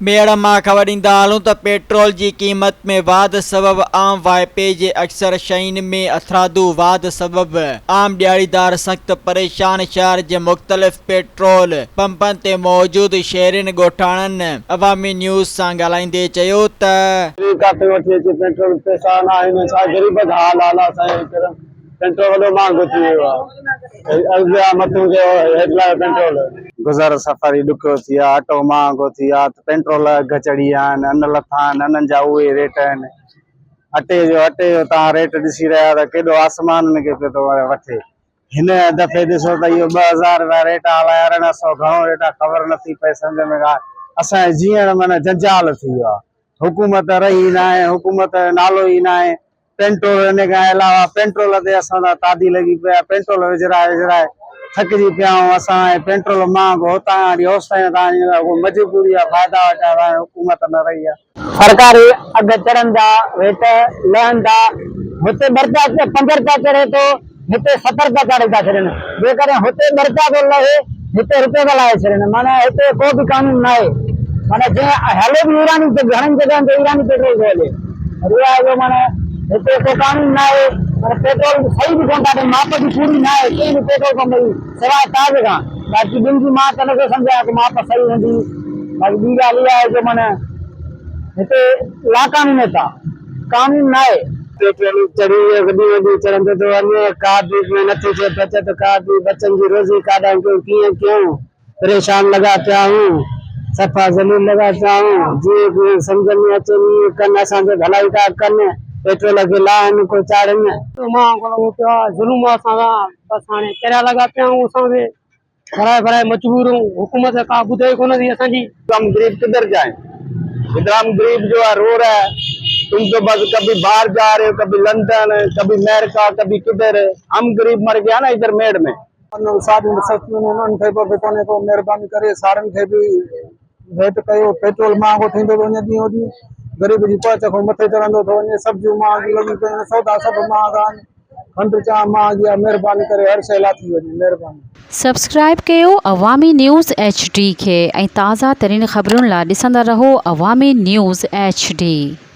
मेड़ मां ख़बर ॾींदा हलूं त पेट्रोल जी क़ीमत में वाध सबब आम वाइपे जे अक्सर शयुनि में अथरादू वाध सबब आम ॾियारीदार सख़्त परेशान। शहर जे मुख़्तलिफ़ पेट्रोल पंपनि ते मौजूद शहरियुनि ॻोठाणनि अवामी न्यूज़ सां ॻाल्हाईंदे चयो त पेट्रोल पैसा न आहिनि, छा ग़रीब जा हाल आहे। पेट्रोल वॾो महांगो थी वियो आहे। मथूं पेट्रोल गुज़र सफ़र ॾुखियो थी वियो आहे। ऑटो महांगो थी वियो आहे, पेट्रोल अघ चढ़ी विया आहिनि, अन लथा आहिनि, अननि जा उहे रेट आहिनि। अटे जो तव्हां रेट ॾिसी रहिया त केॾो आसमान में पियो थो वठे। हिन दफ़े ॾिसो त इहो 2000 रेट हलाया, 1100 घणो रेट आहे ख़बर नथी पए, सम्झ में असांजे जीअण माना जंजाल थी वियो आहे। हुकूमत रही न आहे, हुकूमत नालो ई न आहे। पेट्रोल इन खां अलावा पेट्रोल ते असां तादी लॻी पिया, पेट्रोल विझराए थकिजी पिया आहियूं असां। पेट्रोल महांगो हुतां मजबूरी आहे, फ़ाइदा वठा हुकूमत न रही आहे। सरकारी अघ चढ़नि था, रेट लहनि था। हुते 5 रुपया चढ़े थो, हिते 70 रुपया चाढ़े था छॾनि। जेकॾहिं हुते 2 रुपया थो लहे, हिते रुपए था लाहे छॾनि। माना हिते को बि कानून न आहे। माना जीअं हले बि ईरानी, घणनि जॻहनि ते ईरानी पेट्रोल थो हले। रिया जो माना हिते को कानून न आहे। माना पेट्रोल सही बि कोन था ॾियनि, माप जी पूरी न आहे कंहिं बि पेट्रोल पंप जी, सवाइ ताज खां। बाक़ी ॿिनि जी मां त नथो सम्झां कि माप सही हूंदी। बाक़ी ॿी ॻाल्हि इहा आहे कि माना हिते लाकानून था, कानून न आहे। पेट्रोल चढ़ी वॾी चढ़ंदो थो वञे, कार्ड में नथी थिए बचत, कार्ड बच्चनि जी रोज़ी काढां कीअं कयूं, परेशान लॻा पिया आहियूं, सफ़ा ज़मीन लॻा पिया आहियूं। जीअं सम्झ में अचे कनि, असांखे भलाई था कनि, पेट्रोल खे लाहिनि को चाढ़नि। महांगो लॻो पियो आहे, ज़ुल्म असां बसि हाणे चढ़िया लॻा पिया आहियूं। असांखे भराए मजबूर हूं, हुकूमत का ॿुधे कोन थी असांजी। हम गरीब किधर जाए, इधर हम गरीब जो है रो रहा है। तुम तो बस कभी बाहर जा रहे हो, कभी लंदन, कभी अमेरिका, कभी किधर। हम गरीब मर गया ना इधर मेड़ में। मेहरबानी करे सारनि खे बि रेट कयो। पेट्रोल महांगो थींदो थो वञे ॾींहों ॾींहुं, गरीब जी पहुच खां मथे चढ़ंदो थो वञे। सब्जियूं महांगी लॻी पियूं आहिनि, सौदा सभु महांगा आहिनि, खंडु चांहि महांगी आहे। मेहरबानी करे हर शइ लाथी वञे, महिरबानी। सब्सक्राइब कयो अवामी न्यूज़ HD खे ऐं ताज़ा तरीन ख़बरुनि लाइ ॾिसंदा रहो अवामी न्यूज़ HD।